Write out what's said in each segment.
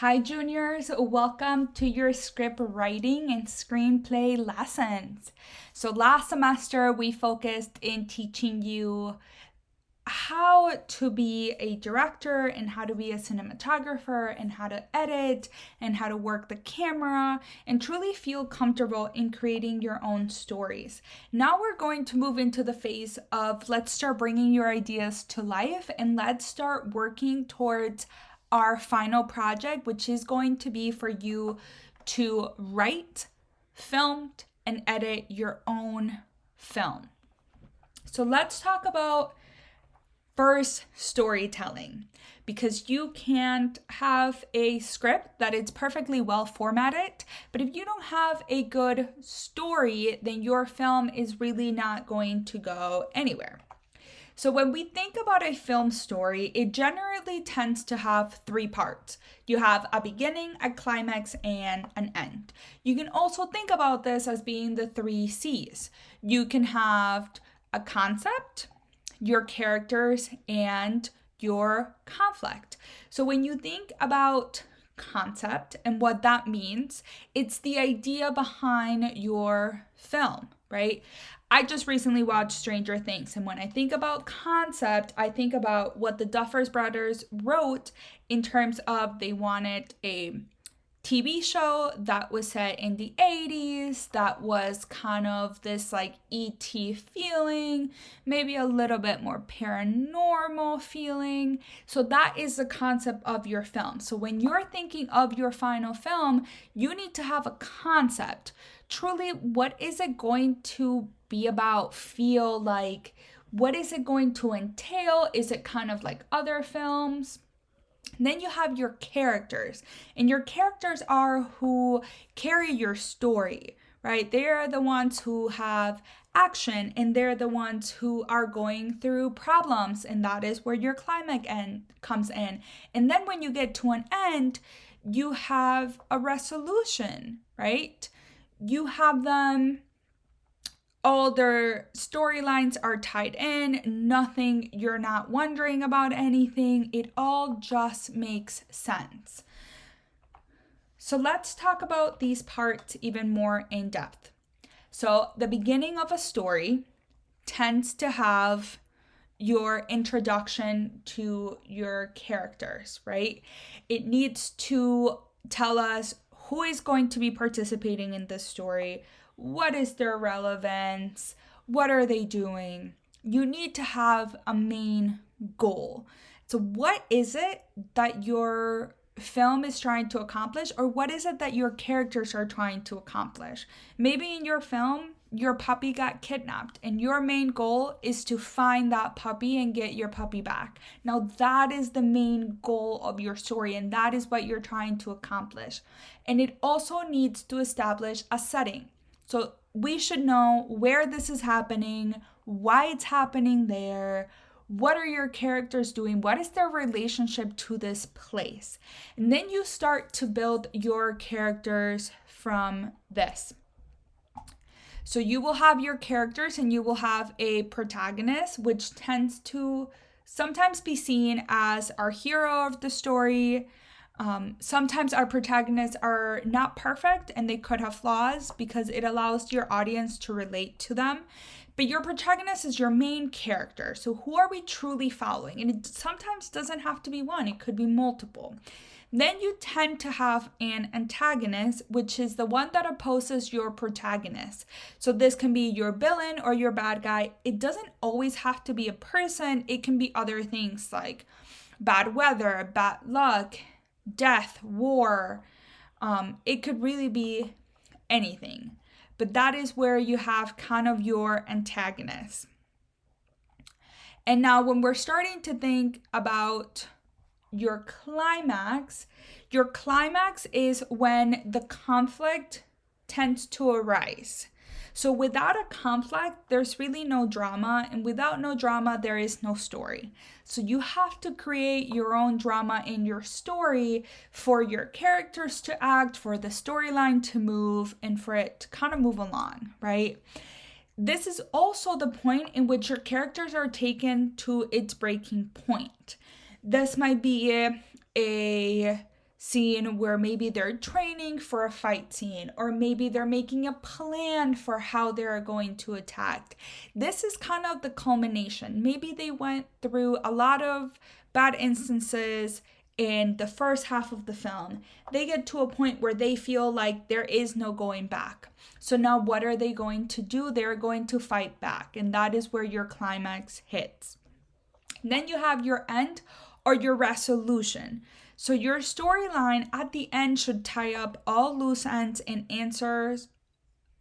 Hi, juniors. Welcome to your script writing and screenplay lessons. So, last semester we focused in teaching you how to be a director and how to be a cinematographer and how to edit and how to work the camera and truly feel comfortable in creating your own stories. Now we're going to move into the phase of let's start bringing your ideas to life and let's start working towards our final project, which is going to be for you to write, film, and edit your own film. So let's talk about first storytelling, because you can't have a script that is perfectly well formatted, but if you don't have a good story, then your film is really not going to go anywhere. So when we think about a film story, it generally tends to have three parts. You have a beginning, a climax, and an end. You can also think about this as being the three C's. You can have a concept, your characters, and your conflict. So when you think about concept and what that means, it's the idea behind your film, right? I just recently watched Stranger Things, and when I think about concept, I think about what the Duffer Brothers wrote in terms of they wanted a TV show that was set in the 80s, that was kind of this like E.T. feeling, maybe a little bit more paranormal feeling. So that is the concept of your film. So when you're thinking of your final film, you need to have a concept. Truly, what is it going to be about, feel like? What is it going to entail? Is it kind of like other films? Then you have your characters, and your characters are who carry your story, right? They're the ones who have action, and they're the ones who are going through problems, and that is where your climax comes in. And then when you get to an end, you have a resolution, right? You have them, all their storylines are tied in, nothing, you're not wondering about anything, it all just makes sense. So let's talk about these parts even more in depth. So the beginning of a story tends to have your introduction to your characters, right? It needs to tell us who is going to be participating in this story. What is their relevance? What are they doing? You need to have a main goal. So what is it that your film is trying to accomplish, or what is it that your characters are trying to accomplish? Maybe in your film, your puppy got kidnapped and your main goal is to find that puppy and get your puppy back. Now that is the main goal of your story, and that is what you're trying to accomplish. And it also needs to establish a setting. So we should know where this is happening, why it's happening there, what are your characters doing, what is their relationship to this place. And then you start to build your characters from this. So you will have your characters and you will have a protagonist, which tends to sometimes be seen as our hero of the story. Sometimes our protagonists are not perfect and they could have flaws because it allows your audience to relate to them. But your protagonist is your main character. So who are we truly following? And it sometimes doesn't have to be one, it could be multiple. Then you tend to have an antagonist, which is the one that opposes your protagonist. So this can be your villain or your bad guy. It doesn't always have to be a person. It can be other things like bad weather, bad luck, death, war. It could really be anything. But that is where you have kind of your antagonist. And now when we're starting to think about your climax is when the conflict tends to arise. So without a conflict, there's really no drama, and without no drama, there is no story. So you have to create your own drama in your story for your characters to act, for the storyline to move, and for it to kind of move along, right? This is also the point in which your characters are taken to its breaking point. This might be a scene where maybe they're training for a fight scene, or maybe they're making a plan for how they're going to attack. This is kind of the culmination. Maybe they went through a lot of bad instances in the first half of the film. They get to a point where they feel like there is no going back. So now what are they going to do? They're going to fight back, and that is where your climax hits. Then you have your end or your resolution. So your storyline at the end should tie up all loose ends and answers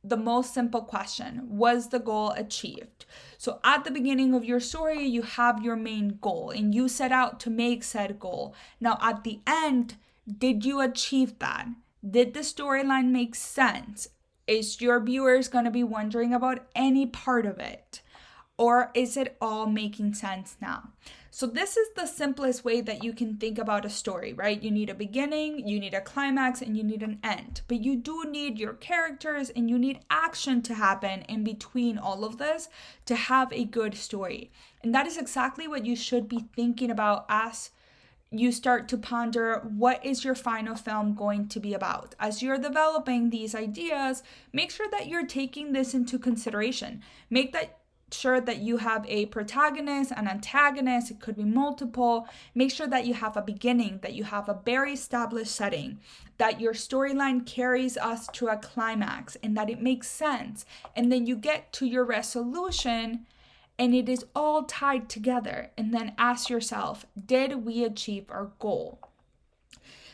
the most simple question: was the goal achieved? So at the beginning of your story, you have your main goal and you set out to make said goal. Now at the end, did you achieve that? Did the storyline make sense? Is your viewers going to be wondering about any part of it? Or is it all making sense now? So this is the simplest way that you can think about a story, right? You need a beginning, you need a climax, and you need an end. But you do need your characters and you need action to happen in between all of this to have a good story. And that is exactly what you should be thinking about as you start to ponder what is your final film going to be about. As you're developing these ideas, make sure that you're taking this into consideration. Make sure that you have a protagonist, an antagonist, it could be multiple. Make sure that you have a beginning, that you have a very established setting, that your storyline carries us to a climax and that it makes sense. And then you get to your resolution and it is all tied together. And then ask yourself, did we achieve our goal?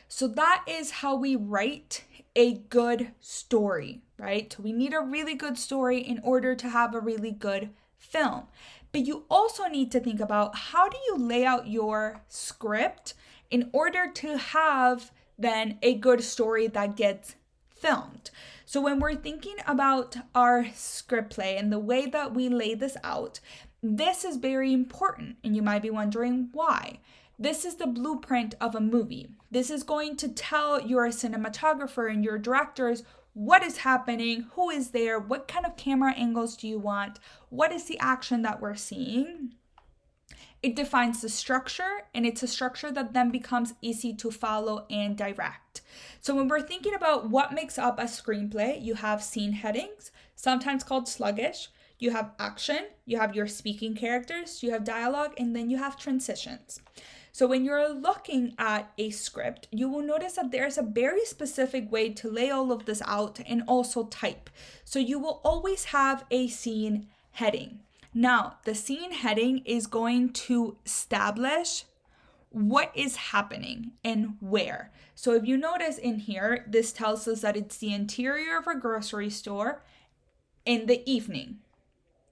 So that is how we write a good story, right? We need a really good story in order to have a really good film. But you also need to think about, how do you lay out your script in order to have then a good story that gets filmed? So when we're thinking about our script play and the way that we lay this out, this is very important. And you might be wondering why. This is the blueprint of a movie. This is going to tell your cinematographer and your directors what is happening, who is there, what kind of camera angles do you want, what is the action that we're seeing. It defines the structure, and it's a structure that then becomes easy to follow and direct. So when we're thinking about what makes up a screenplay, you have scene headings, sometimes called sluggish, you have action, you have your speaking characters, you have dialogue, and then you have transitions. So when you're looking at a script, you will notice that there's a very specific way to lay all of this out and also type. So you will always have a scene heading. Now, the scene heading is going to establish what is happening and where. So if you notice in here, this tells us that it's the interior of a grocery store in the evening,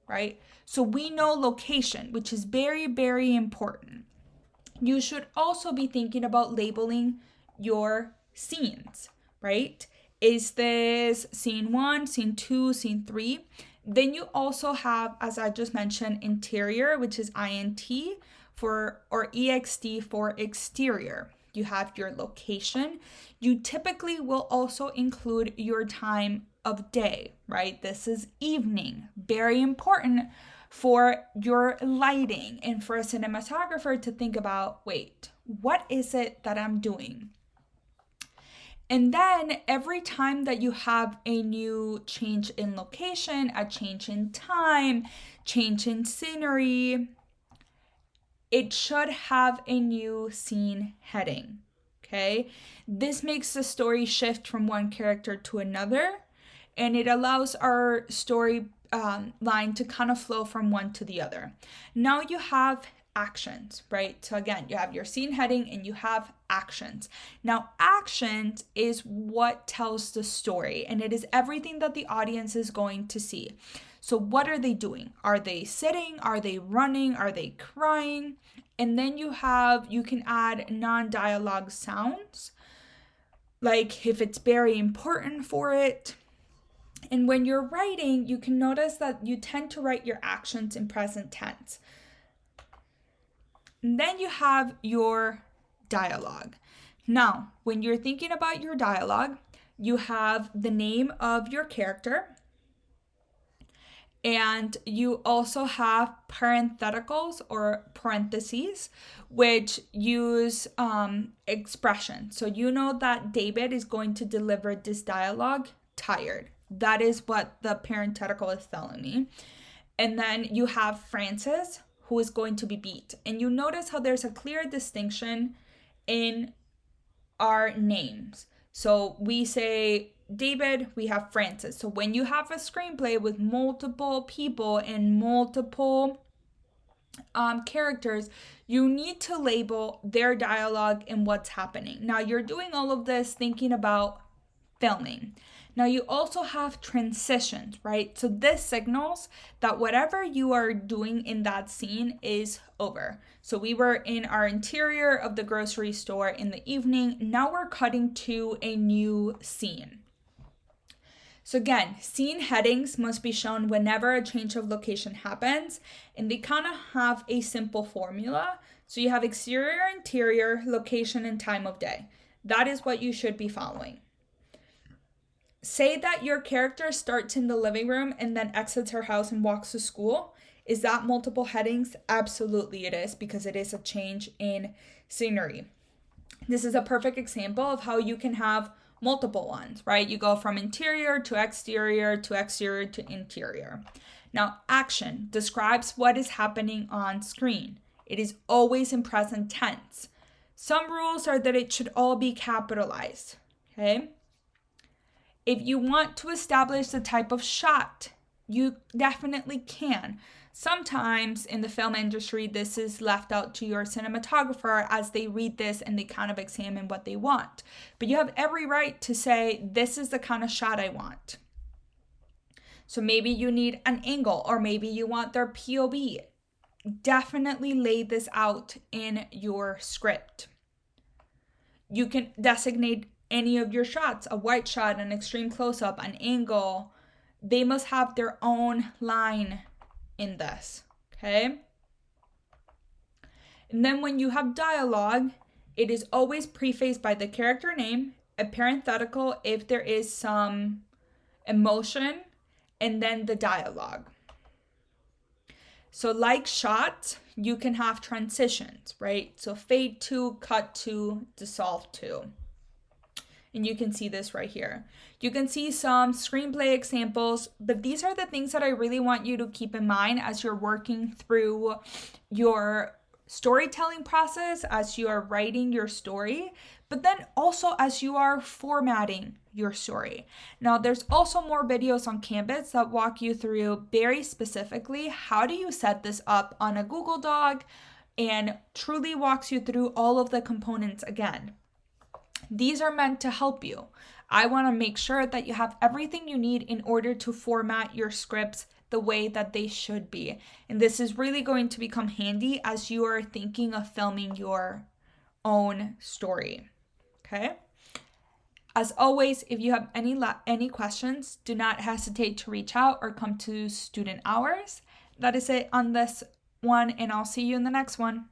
right? So we know location, which is very, very important. You should also be thinking about labeling your scenes, right? Is this scene 1, scene 2, scene 3? Then you also have, as I just mentioned, interior, which is INT or EXT for exterior. You have your location. You typically will also include your time of day, right? This is evening, very important for your lighting and for a cinematographer to think about, wait, what is it that I'm doing? And then every time that you have a new change in location, a change in time, change in scenery, it should have a new scene heading, okay? This makes the story shift from one character to another, and it allows our story line to kind of flow from one to the other. Now you have actions, right? So again, you have your scene heading and you have actions. Now, actions is what tells the story, and it is everything that the audience is going to see. So what are they doing? Are they sitting? Are they running? Are they crying? And then you can add non-dialogue sounds, like if it's very important for it. And when you're writing, you can notice that you tend to write your actions in present tense. And then you have your dialogue. Now, when you're thinking about your dialogue, you have the name of your character, And you also have parentheticals or parentheses, which use expression. So you know that David is going to deliver this dialogue tired. That is what the parenthetical is telling me. And then you have Francis, who is going to be beat. And you notice how there's a clear distinction in our names. So we say David, we have Francis. So when you have a screenplay with multiple people and multiple characters, you need to label their dialogue and what's happening. Now you're doing all of this thinking about filming. Now you also have transitions, right? So this signals that whatever you are doing in that scene is over. So we were in our interior of the grocery store in the evening. Now we're cutting to a new scene. So again, scene headings must be shown whenever a change of location happens, and they kind of have a simple formula. So you have exterior, interior, location, and time of day. That is what you should be following. Say that your character starts in the living room and then exits her house and walks to school. Is that multiple headings? Absolutely it is, because it is a change in scenery. This is a perfect example of how you can have multiple ones, right? You go from interior to exterior to exterior to interior. Now, action describes what is happening on screen. It is always in present tense. Some rules are that it should all be capitalized, okay? If you want to establish the type of shot, you definitely can. Sometimes in the film industry, this is left out to your cinematographer as they read this and they kind of examine what they want. But you have every right to say, this is the kind of shot I want. So maybe you need an angle, or maybe you want their POV. Definitely lay this out in your script. You can designate any of your shots, a wide shot, an extreme close-up, an angle. They must have their own line in this, okay? And then when you have dialogue, it is always prefaced by the character name, a parenthetical if there is some emotion, and then the dialogue. So like shots, you can have transitions, right? So fade to, cut to, dissolve to. And you can see this right here. You can see some screenplay examples, but these are the things that I really want you to keep in mind as you're working through your storytelling process, as you are writing your story, but then also as you are formatting your story. Now, there's also more videos on Canvas that walk you through very specifically how do you set this up on a Google Doc, and truly walks you through all of the components again. These are meant to help you. I want to make sure that you have everything you need in order to format your scripts the way that they should be. And this is really going to become handy as you are thinking of filming your own story. Okay? As always, if you have any questions, do not hesitate to reach out or come to student hours. That is it on this one, and I'll see you in the next one.